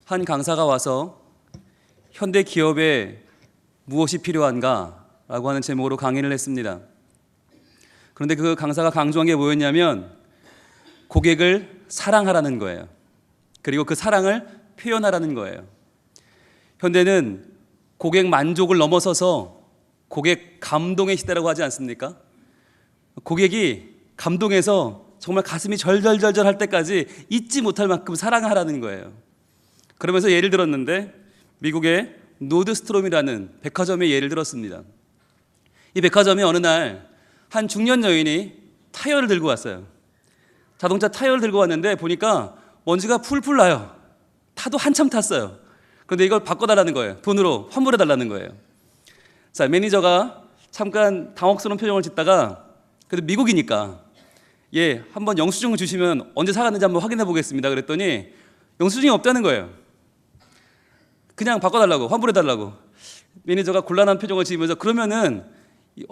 한 강사가 와서 현대 기업에 무엇이 필요한가? 라고 하는 제목으로 강의를 했습니다. 그런데 그 강사가 강조한 게 뭐였냐면 고객을 사랑하라는 거예요. 그리고 그 사랑을 표현하라는 거예요. 현대는 고객 만족을 넘어서서 고객 감동의 시대라고 하지 않습니까? 고객이 감동해서 정말 가슴이 절절절절 할 때까지 잊지 못할 만큼 사랑하라는 거예요. 그러면서 예를 들었는데 미국의 노드스트롬이라는 백화점의 예를 들었습니다. 이 백화점에 어느 날 한 중년 여인이 타이어를 들고 왔어요. 자동차 타이어를 들고 왔는데 보니까 먼지가 풀풀 나요. 타도 한참 탔어요. 그런데 이걸 바꿔달라는 거예요. 돈으로 환불해달라는 거예요. 자, 매니저가 잠깐 당혹스러운 표정을 짓다가 그래도 미국이니까 한번 영수증을 주시면 언제 사갔는지 한번 확인해 보겠습니다. 그랬더니 영수증이 없다는 거예요. 그냥 바꿔달라고, 환불해달라고. 매니저가 곤란한 표정을 지으면서 그러면은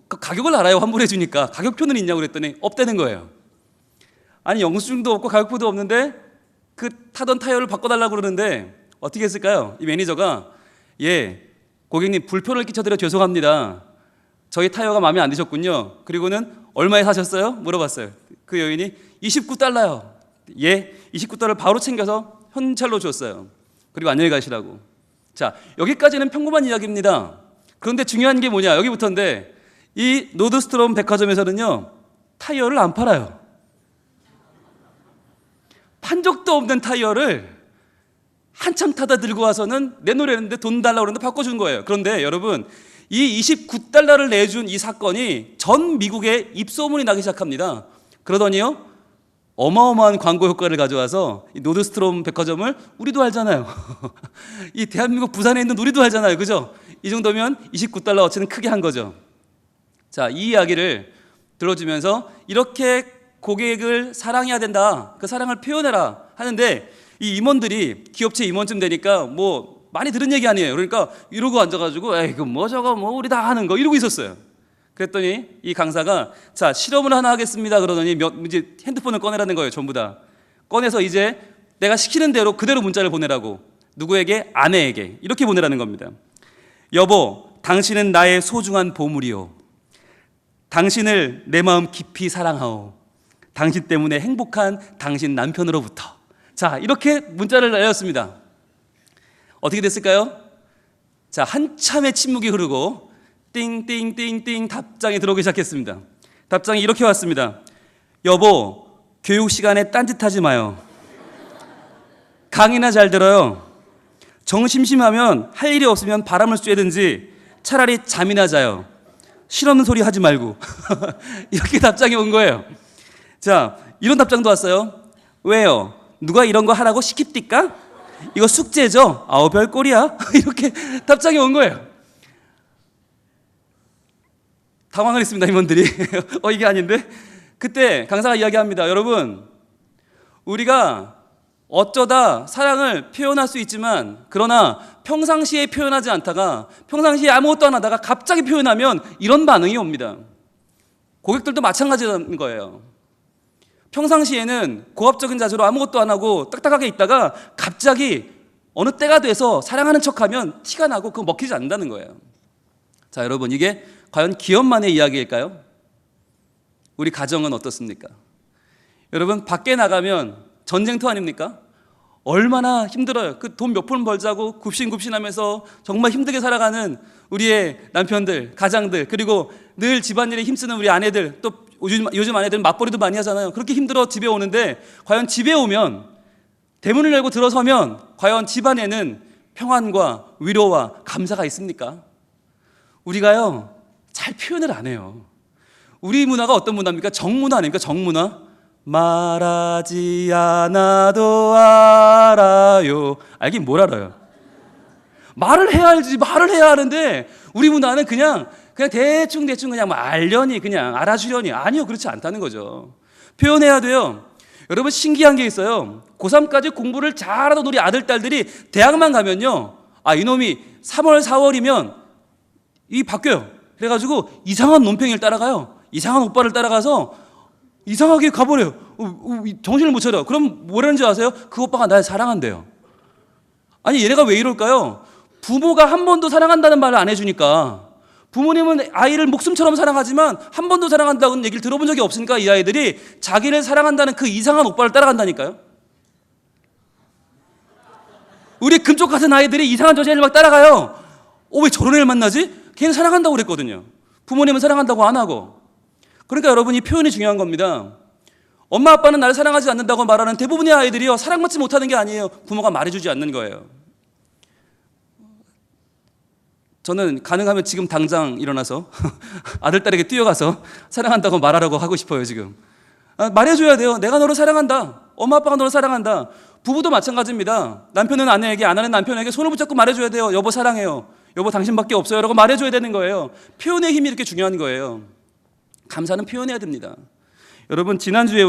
가격을 알아요. 환불해 주니까. 가격표는 있냐고 그랬더니 없다는 거예요. 아니 영수증도 없고 가격표도 없는데 그 타던 타이어를 바꿔달라고 그러는데 어떻게 했을까요? 이 매니저가 고객님 불편을 끼쳐드려 죄송합니다. 저희 타이어가 마음에 안 드셨군요. 그리고는 얼마에 사셨어요? 물어봤어요. 그 여인이 29달러요. 29달러를 바로 챙겨서 현찰로 줬어요. 그리고 안녕히 가시라고. 자, 여기까지는 평범한 이야기입니다. 그런데 중요한 게 뭐냐? 여기부터인데 이 노드스트롬 백화점에서는요 타이어를 안 팔아요. 판 적도 없는 타이어를 한참 타다 들고 와서는 내놓으려는데 돈 달라고 그러는데 바꿔준 거예요. 그런데 여러분 이 29달러를 내준 이 사건이 전 미국에 입소문이 나기 시작합니다. 그러더니요 어마어마한 광고 효과를 가져와서 이 노드스트롬 백화점을 우리도 알잖아요. 이 대한민국 부산에 있는 우리도 알잖아요. 그죠? 이 정도면 29달러 어치는 크게 한 거죠. 자, 이 이야기를 들어주면서 이렇게 고객을 사랑해야 된다. 그 사랑을 표현해라 하는데 이 임원들이 기업체 임원쯤 되니까 뭐 많이 들은 얘기 아니에요. 그러니까 이러고 앉아가지고 에이 그 뭐 저거 뭐 우리 다 하는 거 이러고 있었어요. 그랬더니 이 강사가 자 실험을 하나 하겠습니다. 그러더니 이제 핸드폰을 꺼내라는 거예요. 전부 다 꺼내서 이제 내가 시키는 대로 그대로 문자를 보내라고. 누구에게? 아내에게 이렇게 보내라는 겁니다. 여보, 당신은 나의 소중한 보물이요. 당신을 내 마음 깊이 사랑하오. 당신 때문에 행복한 당신 남편으로부터. 자, 이렇게 문자를 날렸습니다. 어떻게 됐을까요? 자, 한참의 침묵이 흐르고 띵띵띵띵 답장이 들어오기 시작했습니다. 답장이 이렇게 왔습니다. 여보, 교육 시간에 딴짓하지 마요. 강의나 잘 들어요. 정 심심하면 할 일이 없으면 바람을 쐬든지 차라리 잠이나 자요. 실없는 소리 하지 말고. 이렇게 답장이 온 거예요. 자, 이런 답장도 왔어요. 왜요? 누가 이런 거 하라고 시킵니까? 이거 숙제죠? 아우 별꼴이야. 이렇게 답장이 온 거예요. 당황을 했습니다, 임원들이. 이게 아닌데? 그때 강사가 이야기합니다. 여러분, 우리가 어쩌다 사랑을 표현할 수 있지만 그러나 평상시에 표현하지 않다가 평상시에 아무것도 안 하다가 갑자기 표현하면 이런 반응이 옵니다. 고객들도 마찬가지라는 거예요. 평상시에는 고압적인 자세로 아무것도 안 하고 딱딱하게 있다가 갑자기 어느 때가 돼서 사랑하는 척하면 티가 나고 그거 먹히지 않는다는 거예요. 자, 여러분 이게 과연 기업만의 이야기일까요? 우리 가정은 어떻습니까? 여러분 밖에 나가면 전쟁터 아닙니까? 얼마나 힘들어요. 그 돈 몇 푼 벌자고 굽신굽신하면서 정말 힘들게 살아가는 우리의 남편들, 가장들, 그리고 늘 집안일에 힘쓰는 우리 아내들, 또 요즘 아내들은 맞벌이도 많이 하잖아요. 그렇게 힘들어 집에 오는데 과연 집에 오면 대문을 열고 들어서면 과연 집안에는 평안과 위로와 감사가 있습니까? 우리가요 잘 표현을 안 해요. 우리 문화가 어떤 문화입니까? 정문화 아닙니까? 정문화. 말하지 않아도 알아요. 알긴 뭘 알아요? 말을 해야 알지. 말을 해야 하는데 우리 문화는 그냥 대충 그냥 뭐 알려니 그냥 알아주려니. 아니요, 그렇지 않다는 거죠. 표현해야 돼요. 여러분 신기한 게 있어요. 고3까지 공부를 잘하던 우리 아들 딸들이 대학만 가면요 이놈이 3월 4월이면 이 바뀌어요. 그래가지고 이상한 논팽이를 따라가요. 이상한 오빠를 따라가서 이상하게 가버려요. 정신을 못 차려. 그럼 뭐라는지 아세요? 그 오빠가 날 사랑한대요. 아니 얘네가 왜 이럴까요? 부모가 한 번도 사랑한다는 말을 안 해주니까, 부모님은 아이를 목숨처럼 사랑하지만 한 번도 사랑한다는 얘기를 들어본 적이 없으니까 이 아이들이 자기를 사랑한다는 그 이상한 오빠를 따라간다니까요. 우리 금쪽 같은 아이들이 이상한 여자애를 막 따라가요. 왜 저런 애를 만나지? 걔는 사랑한다고 그랬거든요. 부모님은 사랑한다고 안 하고. 그러니까 여러분, 이 표현이 중요한 겁니다. 엄마 아빠는 나를 사랑하지 않는다고 말하는 대부분의 아이들이요, 사랑받지 못하는 게 아니에요. 부모가 말해주지 않는 거예요. 저는 가능하면 지금 당장 일어나서 아들, 딸에게 뛰어가서 사랑한다고 말하라고 하고 싶어요, 지금. 말해줘야 돼요. 내가 너를 사랑한다. 엄마 아빠가 너를 사랑한다. 부부도 마찬가지입니다. 남편은 아내에게, 아내는 남편에게 손을 붙잡고 말해줘야 돼요. 여보 사랑해요. 여보 당신밖에 없어요. 라고 말해줘야 되는 거예요. 표현의 힘이 이렇게 중요한 거예요. 감사는 표현해야 됩니다. 여러분, 지지난주에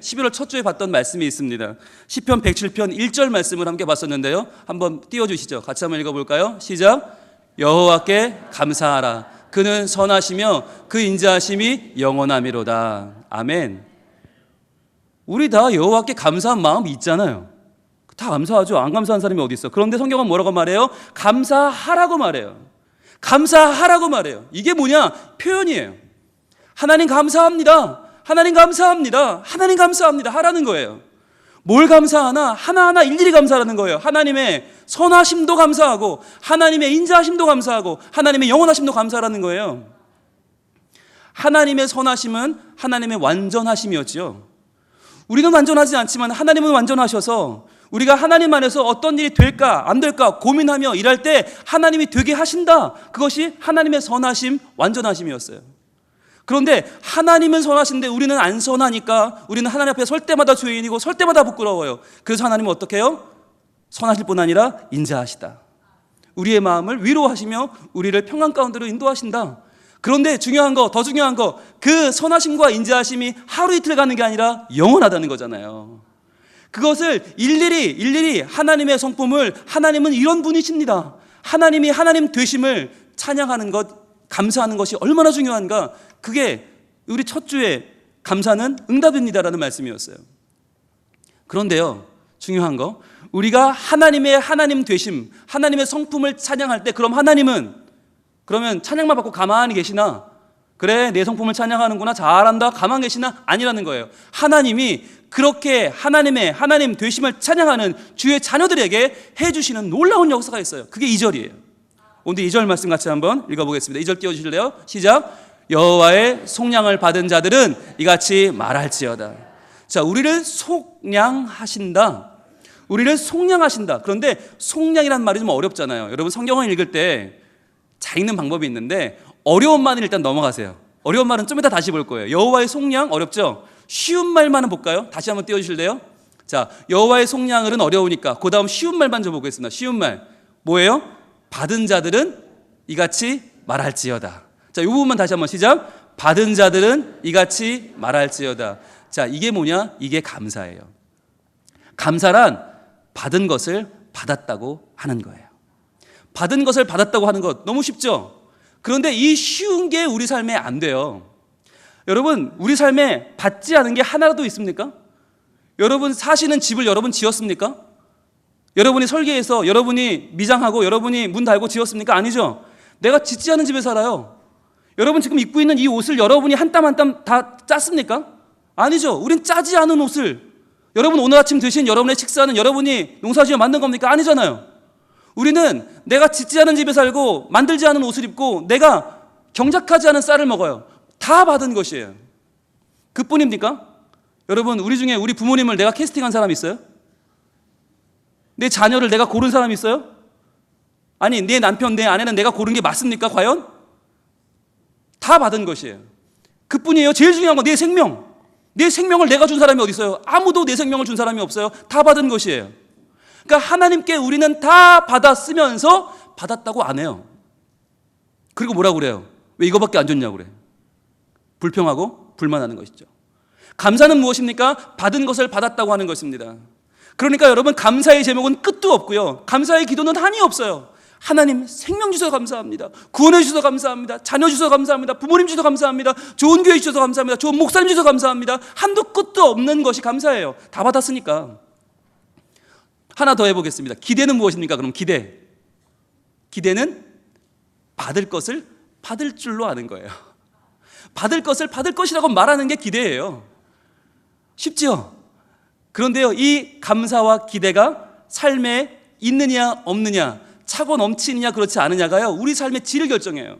11월 첫 주에 봤던 말씀이 있습니다. 시편 107편 1절 말씀을 함께 봤었는데요. 한번 띄워주시죠. 같이 한번 읽어볼까요? 시작. 여호와께 감사하라. 그는 선하시며 그 인자하심이 영원하미로다. 아멘. 우리 다 여호와께 감사한 마음이 있잖아요. 다 감사하죠. 안 감사한 사람이 어디 있어? 그런데 성경은 뭐라고 말해요? 감사하라고 말해요. 감사하라고 말해요. 이게 뭐냐? 표현이에요. 하나님 감사합니다. 하나님 감사합니다. 하나님 감사합니다. 하라는 거예요. 뭘 감사하나? 하나하나 일일이 감사하는 거예요. 하나님의 선하심도 감사하고, 하나님의 인자하심도 감사하고, 하나님의 영원하심도 감사하라는 거예요. 하나님의 선하심은 하나님의 완전하심이었죠. 우리는 완전하지 않지만 하나님은 완전하셔서 우리가 하나님 안에서 어떤 일이 될까 안 될까 고민하며 일할 때 하나님이 되게 하신다. 그것이 하나님의 선하심, 완전하심이었어요. 그런데 하나님은 선하신데 우리는 안 선하니까 우리는 하나님 앞에 설 때마다 죄인이고 설 때마다 부끄러워요. 그래서 하나님은 어떻게 해요? 선하실 뿐 아니라 인자하시다. 우리의 마음을 위로하시며 우리를 평안 가운데로 인도하신다. 그런데 더 중요한 거, 그 선하심과 인자하심이 하루 이틀 가는 게 아니라 영원하다는 거잖아요. 그것을 일일이 하나님의 성품을, 하나님은 이런 분이십니다, 하나님이 하나님 되심을 찬양하는 것, 감사하는 것이 얼마나 중요한가. 그게 우리 첫 주에 감사는 응답입니다라는 말씀이었어요. 그런데요, 중요한 거, 우리가 하나님의 하나님 되심, 하나님의 성품을 찬양할 때 그럼 하나님은 그러면 찬양만 받고 가만히 계시나? 그래, 내 성품을 찬양하는구나, 잘한다, 가만히 계시나? 아니라는 거예요. 하나님이 그렇게 하나님의 하나님 되심을 찬양하는 주의 자녀들에게 해주시는 놀라운 역사가 있어요. 그게 2절이에요. 오늘 2절 말씀 같이 한번 읽어보겠습니다. 2절 띄워주실래요? 시작. 여호와의 속량을 받은 자들은 이같이 말할지어다. 자, 우리를 속량하신다. 우리를 속량하신다. 그런데 속량이라는 말이 좀 어렵잖아요. 여러분, 성경을 읽을 때 잘 읽는 방법이 있는데 어려운 말은 일단 넘어가세요. 어려운 말은 좀 이따 다시 볼 거예요. 여호와의 속량 어렵죠? 쉬운 말만은 볼까요? 다시 한번 띄워주실래요? 자, 여호와의 속량은 어려우니까 그 다음 쉬운 말만 좀 보겠습니다. 쉬운 말 뭐예요? 받은 자들은 이같이 말할지어다. 자, 이 부분만 다시 한번 시작. 받은 자들은 이같이 말할지어다. 자, 이게 뭐냐? 이게 감사예요. 감사란 받은 것을 받았다고 하는 거예요. 받은 것을 받았다고 하는 것 너무 쉽죠? 그런데 이 쉬운 게 우리 삶에 안 돼요. 여러분, 우리 삶에 받지 않은 게 하나라도 있습니까? 여러분 사시는 집을 여러분 지었습니까? 여러분이 설계해서 여러분이 미장하고 여러분이 문 달고 지었습니까? 아니죠. 내가 짓지 않은 집에 살아요. 여러분 지금 입고 있는 이 옷을 여러분이 한 땀 한 땀 다 짰습니까? 아니죠. 우린 짜지 않은 옷을, 여러분 오늘 아침 드신 여러분의 식사는 여러분이 농사지어 만든 겁니까? 아니잖아요. 우리는 내가 짓지 않은 집에 살고 만들지 않은 옷을 입고 내가 경작하지 않은 쌀을 먹어요. 다 받은 것이에요. 그뿐입니까? 여러분, 우리 중에 우리 부모님을 내가 캐스팅한 사람이 있어요? 내 자녀를 내가 고른 사람이 있어요? 아니, 내 남편, 내 아내는 내가 고른 게 맞습니까? 과연? 다 받은 것이에요. 그뿐이에요. 제일 중요한 건 내 생명. 내 생명을 내가 준 사람이 어디 있어요? 아무도 내 생명을 준 사람이 없어요. 다 받은 것이에요. 그러니까 하나님께 우리는 다 받았으면서 받았다고 안 해요. 그리고 뭐라고 그래요? 왜 이거밖에 안 줬냐고 그래. 불평하고 불만하는 것이죠. 감사는 무엇입니까? 받은 것을 받았다고 하는 것입니다. 그러니까 여러분, 감사의 제목은 끝도 없고요, 감사의 기도는 한이 없어요. 하나님 생명 주셔서 감사합니다. 구원해 주셔서 감사합니다. 자녀 주셔서 감사합니다. 부모님 주셔서 감사합니다. 좋은 교회 주셔서 감사합니다. 좋은 목사님 주셔서 감사합니다. 한도 끝도 없는 것이 감사예요. 다 받았으니까. 하나 더 해보겠습니다. 기대는 무엇입니까? 그럼 기대는 받을 것을 받을 줄로 아는 거예요. 받을 것을 받을 것이라고 말하는 게 기대예요. 쉽지요? 그런데요, 이 감사와 기대가 삶에 있느냐 없느냐, 차고 넘치느냐 그렇지 않느냐가요, 우리 삶의 질을 결정해요.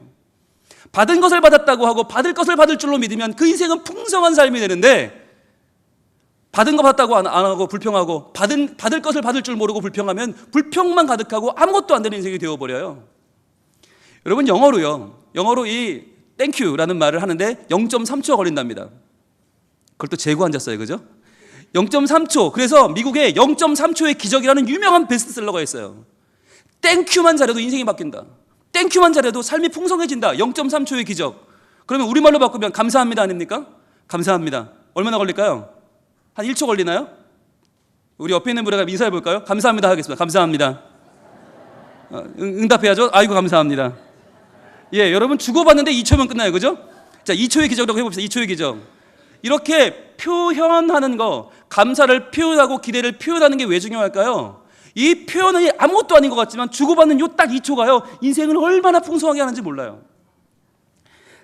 받은 것을 받았다고 하고 받을 것을 받을 줄로 믿으면 그 인생은 풍성한 삶이 되는데, 받은 거 받았다고 안 하고 불평하고 받을 것을 받을 줄 모르고 불평하면 불평만 가득하고 아무것도 안 되는 인생이 되어버려요. 여러분, 영어로 이 땡큐라는 말을 하는데 0.3초가 걸린답니다. 그걸 또 재고 앉았어요, 그죠? 0.3초. 그래서 미국에 0.3초의 기적이라는 유명한 베스트셀러가 있어요. 땡큐만 잘해도 인생이 바뀐다. 땡큐만 잘해도 삶이 풍성해진다. 0.3초의 기적. 그러면 우리말로 바꾸면 감사합니다 아닙니까? 감사합니다. 얼마나 걸릴까요? 한 1초 걸리나요? 우리 옆에 있는 분에게 인사해 볼까요? 감사합니다 하겠습니다. 감사합니다. 응답해야죠. 아이고 감사합니다. 예, 여러분 주고받는데 2초면 끝나요, 그죠? 자, 2초의 기적이라고 해봅시다. 2초의 기적. 이렇게 표현하는 거, 감사를 표현하고 기대를 표현하는 게 왜 중요할까요? 이 표현이 아무것도 아닌 것 같지만 주고받는 요 딱 2초가요, 인생을 얼마나 풍성하게 하는지 몰라요.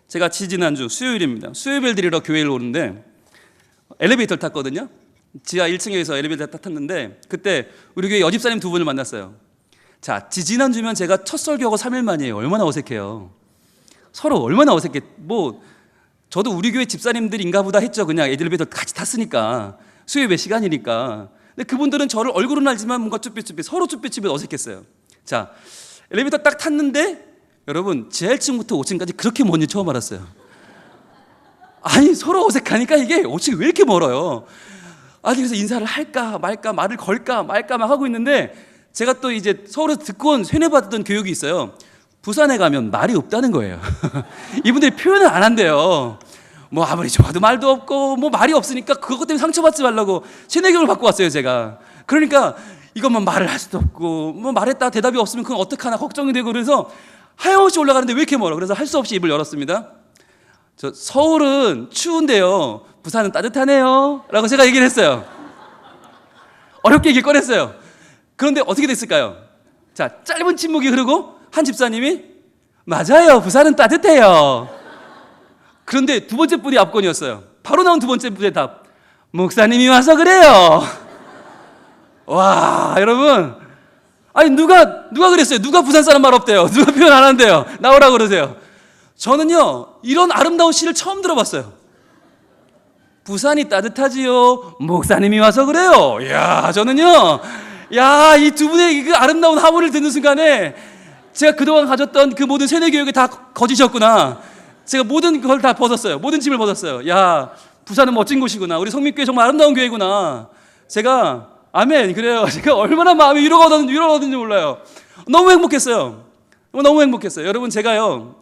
제가 지지난주 수요일입니다. 수요예배를 드리러 교회를 오는데 엘리베이터를 탔거든요. 지하 1층에서 엘리베이터를 탔는데 그때 우리 교회 여집사님 두 분을 만났어요. 자, 지지난주면 제가 첫 설교하고 3일 만이에요. 얼마나 어색해요. 서로 얼마나 어색해. 저도 우리 교회 집사님들인가 보다 했죠. 그냥 엘리베이터 같이 탔으니까, 수요예배 시간이니까. 근데 그분들은 저를 얼굴은 알지만 뭔가 쭈삣쭈삣, 서로 쭈삣쭈삣 어색했어요. 자, 엘리베이터 딱 탔는데 여러분, 지하 1층부터 5층까지 그렇게 먼지 처음 알았어요. 아니, 서로 어색하니까 이게 5층이 왜 이렇게 멀어요? 아니, 그래서 인사를 할까 말까, 말을 걸까 말까 막 하고 있는데, 제가 또 이제 서울에서 듣고 온 세뇌받았던 교육이 있어요. 부산에 가면 말이 없다는 거예요. 이분들이 표현을 안 한대요. 아무리 좋아도 말도 없고 말이 없으니까 그것 때문에 상처받지 말라고 세뇌교육을 받고 왔어요, 제가. 그러니까 이것만 말을 할 수도 없고 말했다가 대답이 없으면 그건 어떡하나 걱정이 되고, 그래서 하염없이 올라가는데 왜 이렇게 멀어? 그래서 할 수 없이 입을 열었습니다. 서울은 추운데요, 부산은 따뜻하네요 라고 제가 얘기를 했어요. 어렵게 얘기를 꺼냈어요. 그런데 어떻게 됐을까요? 자, 짧은 침묵이 흐르고 한 집사님이 맞아요, 부산은 따뜻해요. 그런데 두 번째 분이 압권이었어요. 바로 나온 두 번째 분의 답, 목사님이 와서 그래요. 와, 여러분, 아니 누가 그랬어요? 누가 부산 사람 말 없대요? 누가 표현 안 한대요? 나오라고 그러세요. 저는요, 이런 아름다운 시를 처음 들어봤어요. 부산이 따뜻하지요, 목사님이 와서 그래요. 이야, 저는요, 이 두 분의 그 아름다운 하모니를 듣는 순간에 제가 그동안 가졌던 그 모든 세뇌 교육이 다 거짓이었구나. 제가 모든 걸 다 벗었어요. 모든 짐을 벗었어요. 야, 부산은 멋진 곳이구나. 우리 성민교회 정말 아름다운 교회구나. 제가 아멘, 그래요. 제가 얼마나 마음이 위로가 얻었는지 몰라요. 너무 행복했어요. 너무 행복했어요. 여러분, 제가요,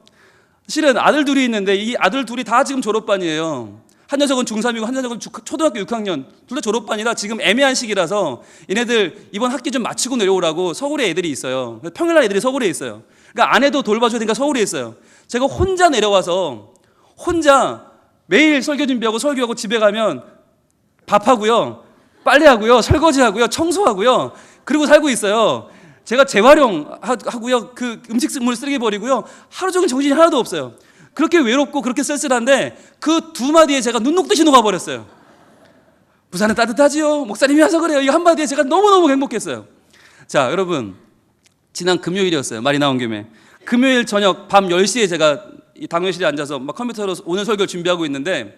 실은 아들 둘이 있는데 이 아들 둘이 다 지금 졸업반이에요. 한 녀석은 중3이고 한 녀석은 초등학교 6학년. 둘 다 졸업반이라 지금 애매한 시기라서 얘네들 이번 학기 좀 마치고 내려오라고 서울에 애들이 있어요. 평일날 애들이 서울에 있어요. 그러니까 아내도 돌봐줘야 되니까 서울에 있어요. 제가 혼자 내려와서 혼자 매일 설교 준비하고 설교하고 집에 가면 밥하고요, 빨래하고요, 설거지하고요, 청소하고요, 그리고 살고 있어요. 제가 재활용하고요, 그 음식물 쓰레기 버리고요, 하루 종일 정신이 하나도 없어요. 그렇게 외롭고 그렇게 쓸쓸한데 그 두 마디에 제가 눈 녹듯이 녹아버렸어요. 부산은 따뜻하지요, 목사님이 와서 그래요. 이 한마디에 제가 너무너무 행복했어요. 자, 여러분, 지난 금요일이었어요. 말이 나온 김에. 금요일 저녁 밤 10시에 제가 이 당회실에 앉아서 막 컴퓨터로 오늘 설교를 준비하고 있는데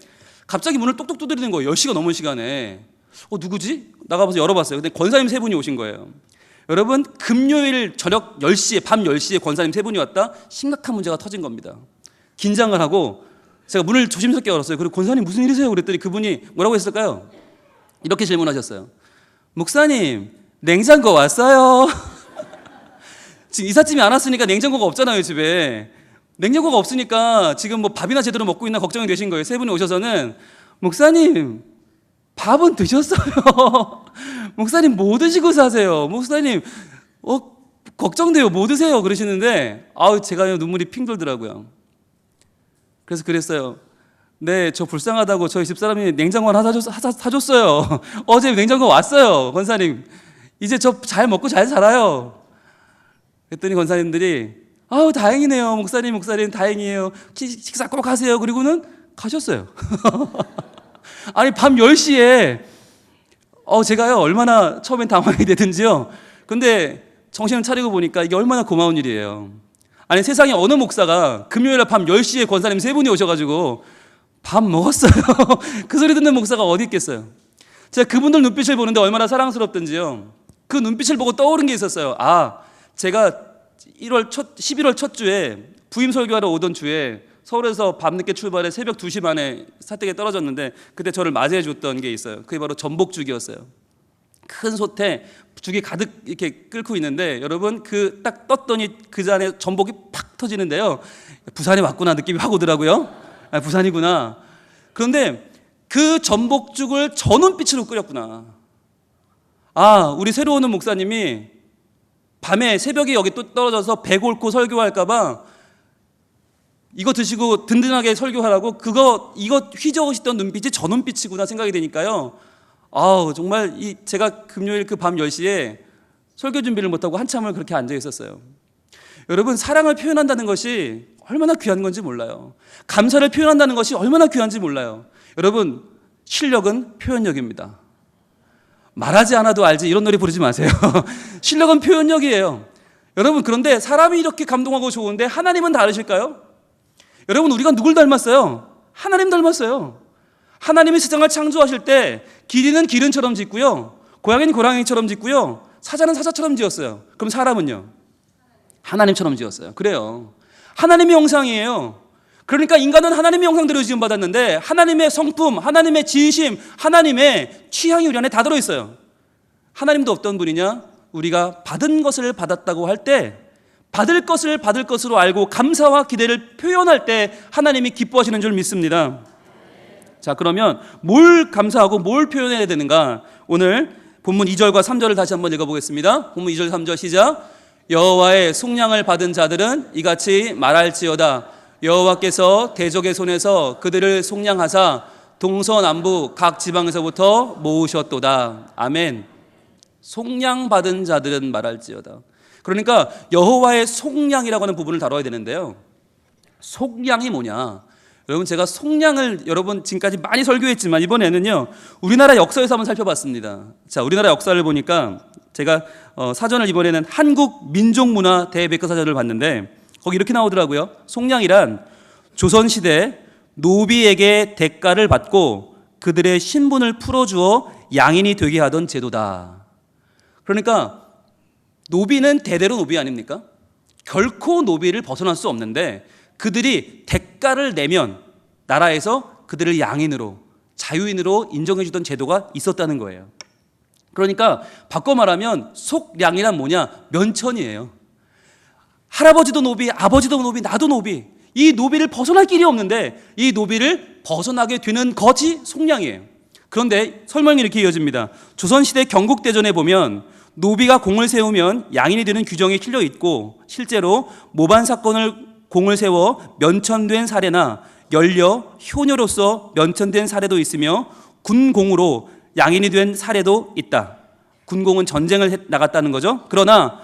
갑자기 문을 똑똑 두드리는 거예요. 10시가 넘은 시간에. 누구지? 나가봐서 열어봤어요. 근데 권사님 세 분이 오신 거예요. 여러분, 금요일 저녁 10시에, 밤 10시에 권사님 세 분이 왔다? 심각한 문제가 터진 겁니다. 긴장을 하고 제가 문을 조심스럽게 열었어요. 그리고 권사님 무슨 일이세요? 그랬더니 그분이 뭐라고 했을까요? 이렇게 질문하셨어요. 목사님, 냉장고 왔어요. 지금 이삿짐이 안 왔으니까 냉장고가 없잖아요, 집에. 냉장고가 없으니까 지금 밥이나 제대로 먹고 있나 걱정이 되신 거예요. 세 분이 오셔서는 목사님, 밥은 드셨어요? 목사님, 뭐 드시고 사세요? 목사님, 걱정돼요. 뭐 드세요? 그러시는데 제가 눈물이 핑 돌더라고요. 그래서 그랬어요. 네, 저 불쌍하다고 저희 집사람이 냉장고 하나 사줬어요. 어제 냉장고 왔어요, 권사님. 이제 저 잘 먹고 잘 살아요. 그랬더니 권사님들이 아우 다행이네요. 목사님 다행이에요. 식사 꼭 하세요. 그리고는 가셨어요. 아니 밤 10시에 제가요 얼마나 처음엔 당황이 되든지요. 근데 정신을 차리고 보니까 이게 얼마나 고마운 일이에요. 아니 세상에 어느 목사가 금요일날 밤 10시에 권사님 3분이 오셔가지고 밥 먹었어요. 그 소리 듣는 목사가 어디 있겠어요. 제가 그분들 눈빛을 보는데 얼마나 사랑스럽던지요. 그 눈빛을 보고 떠오른 게 있었어요. 제가 11월 첫 주에 부임 설교하러 오던 주에 서울에서 밤늦게 출발해 새벽 2시 반에 사택에 떨어졌는데 그때 저를 맞이해 줬던 게 있어요. 그게 바로 전복죽이었어요. 큰 솥에 죽이 가득 이렇게 끓고 있는데 여러분 그 딱 떴더니 그 안에 전복이 팍 터지는데요. 부산에 왔구나 느낌이 확 오더라고요. 부산이구나. 그런데 그 전복죽을 저 눈빛으로 끓였구나. 우리 새로 오는 목사님이 밤에 새벽에 여기 또 떨어져서 배 곪고 설교할까봐 이거 드시고 든든하게 설교하라고 이거 휘저으시던 눈빛이 저 눈빛이구나 생각이 되니까요. 정말 제가 금요일 그 밤 10시에 설교 준비를 못하고 한참을 그렇게 앉아 있었어요. 여러분 사랑을 표현한다는 것이 얼마나 귀한 건지 몰라요. 감사를 표현한다는 것이 얼마나 귀한지 몰라요. 여러분 실력은 표현력입니다. 말하지 않아도 알지 이런 노래 부르지 마세요. 실력은 표현력이에요. 여러분 그런데 사람이 이렇게 감동하고 좋은데 하나님은 다르실까요? 여러분 우리가 누굴 닮았어요? 하나님 닮았어요. 하나님이 세상을 창조하실 때 길이는 기른처럼 짓고요, 고양이는 고양이처럼 짓고요, 사자는 사자처럼 지었어요. 그럼 사람은요? 하나님처럼 지었어요. 그래요. 하나님의 형상이에요. 그러니까 인간은 하나님의 형상대로 지음받았는데 하나님의 성품, 하나님의 진심, 하나님의 취향이 우리 안에 다 들어있어요. 하나님도 어떤 분이냐? 우리가 받은 것을 받았다고 할 때, 받을 것을 받을 것으로 알고 감사와 기대를 표현할 때 하나님이 기뻐하시는 줄 믿습니다. 자, 그러면 뭘 감사하고 뭘 표현해야 되는가? 오늘 본문 2절과 3절을 다시 한번 읽어보겠습니다. 본문 2절 3절 시작. 여호와의 속량을 받은 자들은 이같이 말할지어다. 여호와께서 대적의 손에서 그들을 속량하사 동서남북 각 지방에서부터 모으셨도다. 아멘. 속량받은 자들은 말할지어다. 그러니까 여호와의 속량이라고 하는 부분을 다뤄야 되는데요. 속량이 뭐냐? 여러분 제가 속량을 여러분 지금까지 많이 설교했지만 이번에는요 우리나라 역사에서 한번 살펴봤습니다. 자, 우리나라 역사를 보니까 제가 사전을 이번에는 한국민족문화 대백과사전을 봤는데 거기 이렇게 나오더라고요. 속량이란 조선시대 노비에게 대가를 받고 그들의 신분을 풀어주어 양인이 되게 하던 제도다. 그러니까 노비는 대대로 노비 아닙니까? 결코 노비를 벗어날 수 없는데 그들이 대가를 내면 나라에서 그들을 양인으로, 자유인으로 인정해주던 제도가 있었다는 거예요. 그러니까 바꿔 말하면 속량이란 뭐냐? 면천이에요. 할아버지도 노비, 아버지도 노비, 나도 노비. 이 노비를 벗어날 길이 없는데 이 노비를 벗어나게 되는 것이 속량이에요. 그런데 설명이 이렇게 이어집니다. 조선시대 경국대전에 보면 노비가 공을 세우면 양인이 되는 규정이 실려 있고 실제로 모반 사건을 공을 세워 면천된 사례나 연려, 효녀로서 면천된 사례도 있으며 군공으로 양인이 된 사례도 있다. 군공은 전쟁을 나갔다는 거죠. 그러나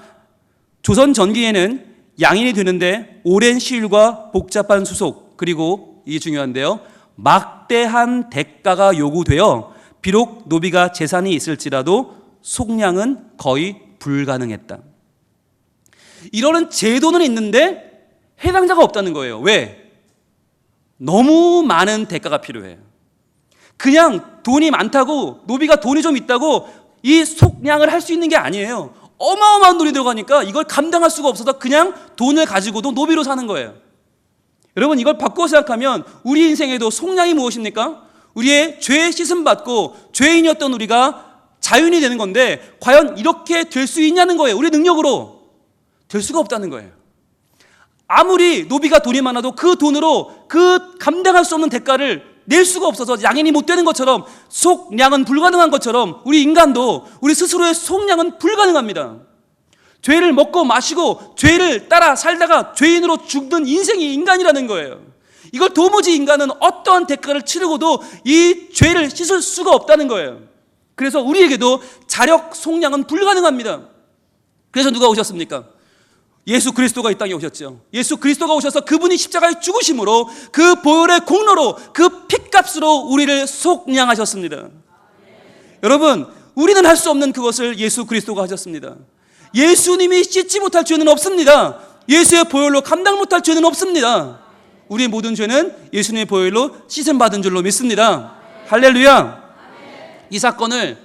조선 전기에는 양인이 되는데 오랜 시일과 복잡한 수속, 그리고 이게 중요한데요, 막대한 대가가 요구되어 비록 노비가 재산이 있을지라도 속량은 거의 불가능했다. 이러는 제도는 있는데 해당자가 없다는 거예요. 왜? 너무 많은 대가가 필요해요. 그냥 돈이 많다고, 노비가 돈이 좀 있다고 이 속량을 할 수 있는 게 아니에요. 어마어마한 돈이 들어가니까 이걸 감당할 수가 없어서 그냥 돈을 가지고도 노비로 사는 거예요. 여러분 이걸 바꿔 생각하면 우리 인생에도 속량이 무엇입니까? 우리의 죄에 씻음받고 죄인이었던 우리가 자유인이 되는 건데 과연 이렇게 될 수 있냐는 거예요. 우리 능력으로 될 수가 없다는 거예요. 아무리 노비가 돈이 많아도 그 돈으로 그 감당할 수 없는 대가를 낼 수가 없어서 양인이 못 되는 것처럼 속량은 불가능한 것처럼 우리 인간도 우리 스스로의 속량은 불가능합니다. 죄를 먹고 마시고 죄를 따라 살다가 죄인으로 죽는 인생이 인간이라는 거예요. 이걸 도무지 인간은 어떠한 대가를 치르고도 이 죄를 씻을 수가 없다는 거예요. 그래서 우리에게도 자력 속량은 불가능합니다. 그래서 누가 오셨습니까? 예수 그리스도가 이 땅에 오셨죠. 예수 그리스도가 오셔서 그분이 십자가에 죽으심으로 그 보혈의 공로로 그 핏값으로 우리를 속량하셨습니다. 여러분, 우리는 할 수 없는 그것을 예수 그리스도가 하셨습니다. 예수님이 씻지 못할 죄는 없습니다. 예수의 보혈로 감당 못할 죄는 없습니다. 우리의 모든 죄는 예수님의 보혈로 씻음받은 줄로 믿습니다. 할렐루야. 이 사건을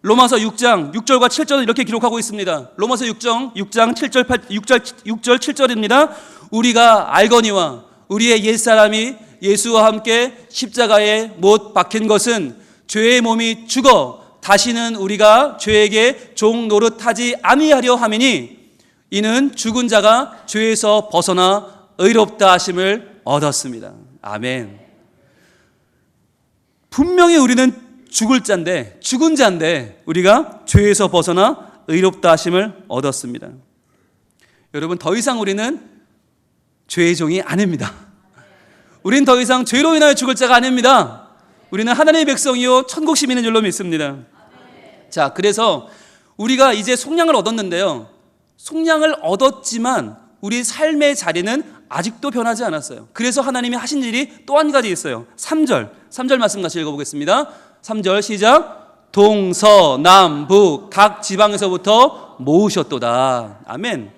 로마서 6장 6절과 7절은 이렇게 기록하고 있습니다. 로마서 6장 6절 7절입니다. 우리가 알거니와 우리의 옛사람이 예수와 함께 십자가에 못 박힌 것은 죄의 몸이 죽어 다시는 우리가 죄에게 종 노릇하지 아니하려 함이니 이는 죽은 자가 죄에서 벗어나 의롭다 하심을 얻었습니다. 아멘. 분명히 우리는 죽을 자인데, 죽은 자인데 우리가 죄에서 벗어나 의롭다 하심을 얻었습니다. 여러분, 더 이상 우리는 죄의 종이 아닙니다. 우리는 더 이상 죄로 인하여 죽을 자가 아닙니다. 우리는 하나님의 백성이요 천국 시민인 줄로 믿습니다. 자, 그래서 우리가 이제 속량을 얻었는데요, 속량을 얻었지만 우리 삶의 자리는 아직도 변하지 않았어요. 그래서 하나님이 하신 일이 또 한 가지 있어요. 3절 말씀 같이 읽어보겠습니다. 3절 시작. 동서남북 각 지방에서부터 모으셨도다. 아멘.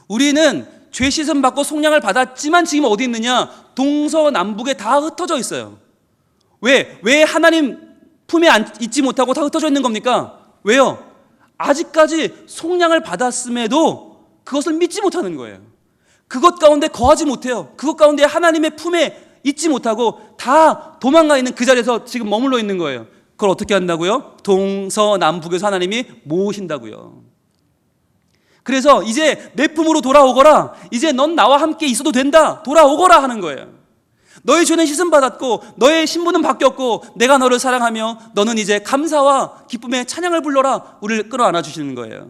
우리는 죄 씻음 받고 속량을 받았지만 지금 어디 있느냐? 동서남북에 다 흩어져 있어요. 왜 하나님 품에 있지 못하고 다 흩어져 있는 겁니까? 왜요? 아직까지 속량을 받았음에도 그것을 믿지 못하는 거예요. 그것 가운데 거하지 못해요. 그것 가운데 하나님의 품에 있지 못하고 다 도망가 있는 그 자리에서 지금 머물러 있는 거예요. 그걸 어떻게 한다고요? 동서남북에서 하나님이 모으신다고요. 그래서 이제 내 품으로 돌아오거라. 이제 넌 나와 함께 있어도 된다. 돌아오거라 하는 거예요. 너의 죄는 씻음받았고 너의 신분은 바뀌었고 내가 너를 사랑하며 너는 이제 감사와 기쁨의 찬양을 불러라. 우리를 끌어안아 주시는 거예요.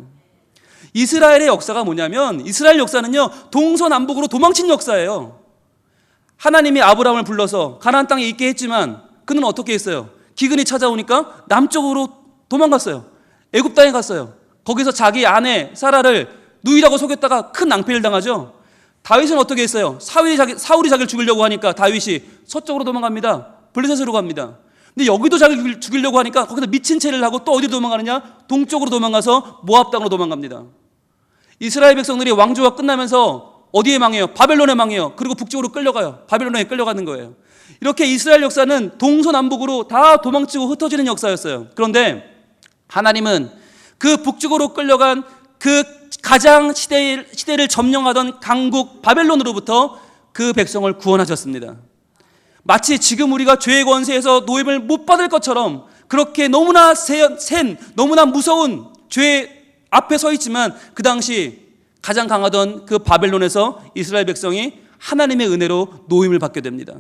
이스라엘의 역사가 뭐냐면, 이스라엘 역사는요 동서남북으로 도망친 역사예요. 하나님이 아브라함을 불러서 가나안 땅에 있게 했지만 그는 어떻게 했어요? 기근이 찾아오니까 남쪽으로 도망갔어요. 애굽 땅에 갔어요. 거기서 자기 아내 사라를 누이라고 속였다가 큰 낭패를 당하죠. 다윗은 어떻게 했어요? 사울이 자기를 죽이려고 하니까 다윗이 서쪽으로 도망갑니다. 블레셋으로 갑니다. 근데 여기도 자기를 죽이려고 하니까 거기서 미친 채를 하고 또 어디로 도망가느냐? 동쪽으로 도망가서 모압 땅으로 도망갑니다. 이스라엘 백성들이 왕조가 끝나면서 어디에 망해요? 바벨론에 망해요. 그리고 북쪽으로 끌려가요. 바벨론에 끌려가는 거예요. 이렇게 이스라엘 역사는 동서남북으로 다 도망치고 흩어지는 역사였어요. 그런데 하나님은 그 북쪽으로 끌려간 그 가장 시대를 점령하던 강국 바벨론으로부터 그 백성을 구원하셨습니다. 마치 지금 우리가 죄의 권세에서 노임을 못 받을 것처럼 그렇게 너무나 너무나 무서운 죄 앞에 서 있지만 그 당시 가장 강하던 그 바벨론에서 이스라엘 백성이 하나님의 은혜로 노임을 받게 됩니다.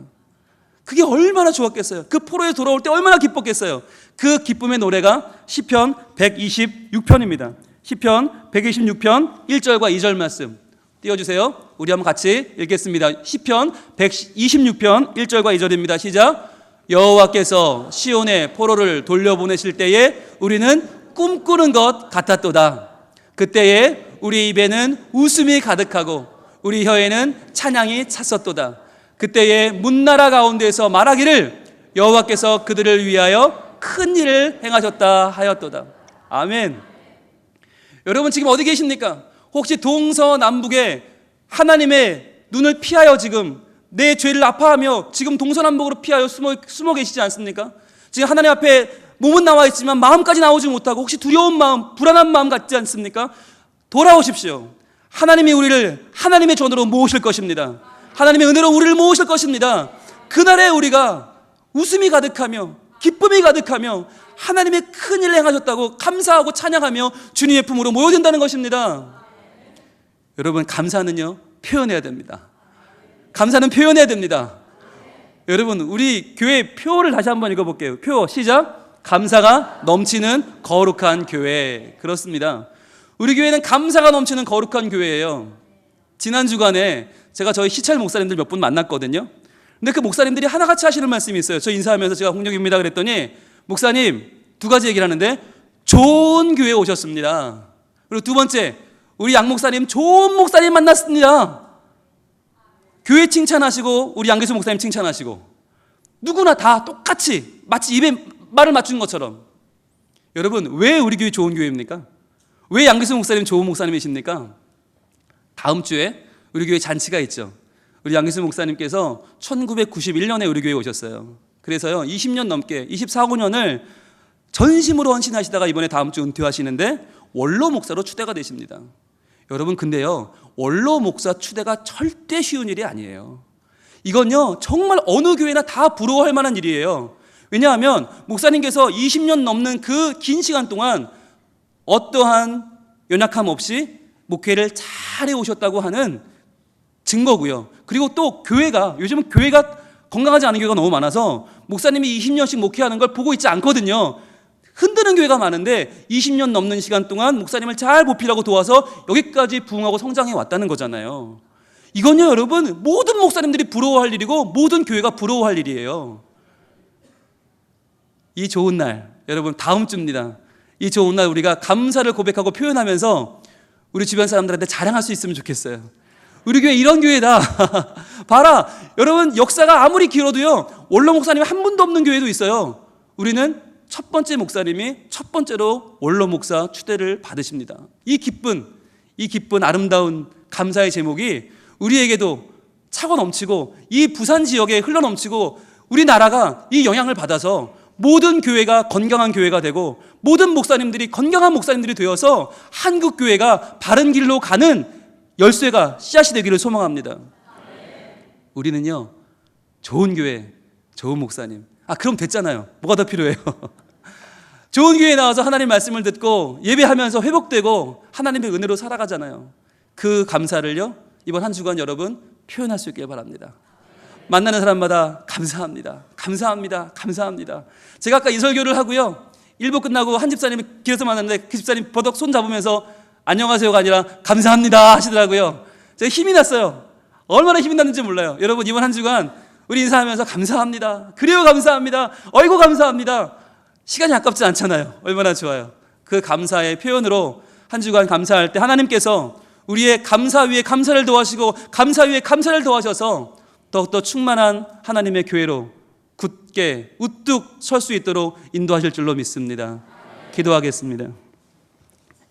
그게 얼마나 좋았겠어요. 그 포로에 돌아올 때 얼마나 기뻤겠어요. 그 기쁨의 노래가 시편 126편입니다. 시편 126편 1절과 2절 말씀 띄워주세요. 우리 한번 같이 읽겠습니다. 시편 126편 1절과 2절입니다. 시작. 여호와께서 시온의 포로를 돌려보내실 때에 우리는 꿈꾸는 것 같았도다. 그때에 우리 입에는 웃음이 가득하고 우리 혀에는 찬양이 찼었도다. 그때에 문나라 가운데서 말하기를 여호와께서 그들을 위하여 큰 일을 행하셨다 하였도다. 아멘. 여러분 지금 어디 계십니까? 혹시 동서남북에 하나님의 눈을 피하여 지금 내 죄를 아파하며 지금 동서남북으로 피하여 숨어 계시지 않습니까? 지금 하나님 앞에 몸은 나와 있지만 마음까지 나오지 못하고 혹시 두려운 마음, 불안한 마음 같지 않습니까? 돌아오십시오. 하나님이 우리를 하나님의 전으로 모으실 것입니다. 하나님의 은혜로 우리를 모으실 것입니다. 그날에 우리가 웃음이 가득하며 기쁨이 가득하며 하나님의 큰 일을 행하셨다고 감사하고 찬양하며 주님의 품으로 모여든다는 것입니다. 여러분 감사는요 표현해야 됩니다. 감사는 표현해야 됩니다. 여러분 우리 교회 표를 다시 한번 읽어볼게요. 표 시작. 감사가 넘치는 거룩한 교회. 그렇습니다. 우리 교회는 감사가 넘치는 거룩한 교회예요. 지난 주간에 제가 저희 시찰 목사님들 몇 분 만났거든요. 근데 그 목사님들이 하나같이 하시는 말씀이 있어요. 저 인사하면서 제가 홍정입니다 그랬더니 목사님 두 가지 얘기를 하는데 좋은 교회에 오셨습니다. 그리고 두 번째, 우리 양 목사님 좋은 목사님 만났습니다. 교회 칭찬하시고 우리 양교수 목사님 칭찬하시고 누구나 다 똑같이 마치 입에 말을 맞추는 것처럼. 여러분, 왜 우리 교회 좋은 교회입니까? 왜 양교수 목사님 좋은 목사님이십니까? 다음 주에 우리 교회 잔치가 있죠. 우리 양교수 목사님께서 1991년에 우리 교회에 오셨어요. 그래서요 20년 넘게 24, 5년을 전심으로 헌신하시다가 이번에 다음 주 은퇴하시는데 원로 목사로 추대가 되십니다. 여러분, 근데요 원로 목사 추대가 절대 쉬운 일이 아니에요. 이건요 정말 어느 교회나 다 부러워할 만한 일이에요. 왜냐하면 목사님께서 20년 넘는 그 긴 시간 동안 어떠한 연약함 없이 목회를 잘해 오셨다고 하는 증거고요. 그리고 또 교회가, 요즘은 교회가 건강하지 않은 교회가 너무 많아서 목사님이 20년씩 목회하는 걸 보고 있지 않거든요. 흔드는 교회가 많은데 20년 넘는 시간 동안 목사님을 잘 보필하고 도와서 여기까지 부흥하고 성장해 왔다는 거잖아요. 이건요 여러분, 모든 목사님들이 부러워할 일이고 모든 교회가 부러워할 일이에요. 이 좋은 날, 여러분 다음 주입니다. 이 좋은 날 우리가 감사를 고백하고 표현하면서 우리 주변 사람들한테 자랑할 수 있으면 좋겠어요. 우리 교회 이런 교회다. 봐라, 여러분 역사가 아무리 길어도요 원로 목사님 한 분도 없는 교회도 있어요. 우리는 첫 번째 목사님이 첫 번째로 원로 목사 추대를 받으십니다. 이 기쁜 아름다운 감사의 제목이 우리에게도 차고 넘치고 이 부산 지역에 흘러 넘치고 우리나라가 이 영향을 받아서 모든 교회가 건강한 교회가 되고 모든 목사님들이 건강한 목사님들이 되어서 한국 교회가 바른 길로 가는 열쇠가 씨앗이 되기를 소망합니다. 우리는요 좋은 교회, 좋은 목사님. 그럼 됐잖아요. 뭐가 더 필요해요? 좋은 교회에 나와서 하나님 말씀을 듣고 예배하면서 회복되고 하나님의 은혜로 살아가잖아요. 그 감사를요 이번 한 주간 여러분 표현할 수 있길 바랍니다. 만나는 사람마다 감사합니다, 감사합니다, 감사합니다. 제가 아까 이 설교를 하고요 1부 끝나고 한 집사님이 길에서 만났는데 그 집사님 버덕 손 잡으면서 안녕하세요가 아니라 감사합니다 하시더라고요. 제가 힘이 났어요. 얼마나 힘이 났는지 몰라요. 여러분 이번 한 주간 우리 인사하면서 감사합니다, 그래요 감사합니다, 어이구 감사합니다. 시간이 아깝지 않잖아요. 얼마나 좋아요. 그 감사의 표현으로 한 주간 감사할 때 하나님께서 우리의 감사 위에 감사를 더하시고 감사 위에 감사를 더하셔서 더욱더 충만한 하나님의 교회로 굳게 우뚝 설 수 있도록 인도하실 줄로 믿습니다. 기도하겠습니다.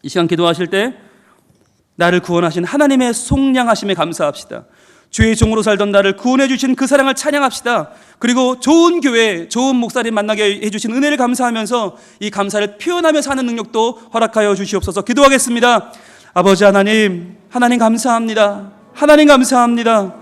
이 시간 기도하실 때 나를 구원하신 하나님의 속량하심에 감사합시다. 주의 종으로 살던 나를 구원해 주신 그 사랑을 찬양합시다. 그리고 좋은 교회, 좋은 목사님 만나게 해주신 은혜를 감사하면서 이 감사를 표현하며 사는 능력도 허락하여 주시옵소서. 기도하겠습니다. 아버지 하나님, 하나님 감사합니다. 하나님 감사합니다.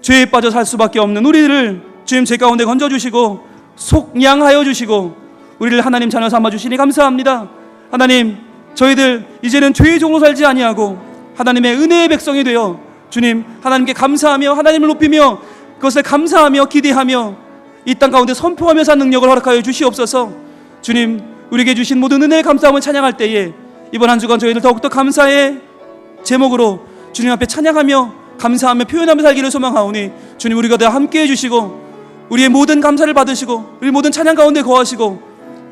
죄에 빠져 살 수밖에 없는 우리를 주님 제 가운데 건져주시고 속량하여 주시고 우리를 하나님 자녀 삼아주시니 감사합니다. 하나님, 저희들 이제는 죄의 종으로 살지 아니하고 하나님의 은혜의 백성이 되어 주님 하나님께 감사하며 하나님을 높이며 그것을 감사하며 기대하며 이 땅 가운데 선포하며 사는 능력을 허락하여 주시옵소서. 주님, 우리에게 주신 모든 은혜의 감사함을 찬양할 때에 이번 한 주간 저희들 더욱더 감사의 제목으로 주님 앞에 찬양하며 감사하며 표현하며 살기를 소망하오니 주님 우리가 다 함께해 주시고 우리의 모든 감사를 받으시고 우리 모든 찬양 가운데 거하시고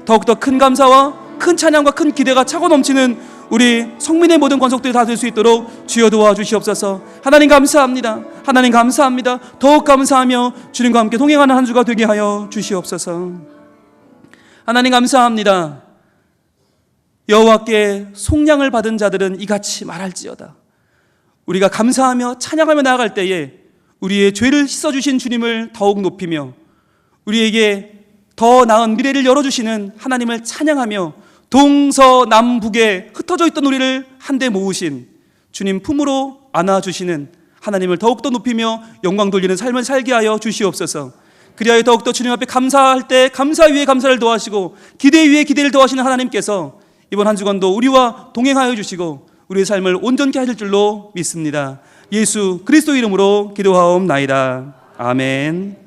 더욱더 큰 감사와 큰 찬양과 큰 기대가 차고 넘치는 우리 성민의 모든 권속들이 다 될 수 있도록 주여 도와주시옵소서. 하나님 감사합니다. 하나님 감사합니다. 더욱 감사하며 주님과 함께 동행하는 한 주가 되게 하여 주시옵소서. 하나님 감사합니다. 여호와께 속량을 받은 자들은 이같이 말할지어다. 우리가 감사하며 찬양하며 나아갈 때에 우리의 죄를 씻어주신 주님을 더욱 높이며 우리에게 더 나은 미래를 열어주시는 하나님을 찬양하며 동서남북에 흩어져 있던 우리를 한데 모으신 주님 품으로 안아주시는 하나님을 더욱더 높이며 영광 돌리는 삶을 살게 하여 주시옵소서. 그리하여 더욱더 주님 앞에 감사할 때 감사 위에 감사를 더하시고 기대 위에 기대를 더하시는 하나님께서 이번 한 주간도 우리와 동행하여 주시고 우리의 삶을 온전케 하실 줄로 믿습니다. 예수 그리스도 이름으로 기도하옵나이다. 아멘.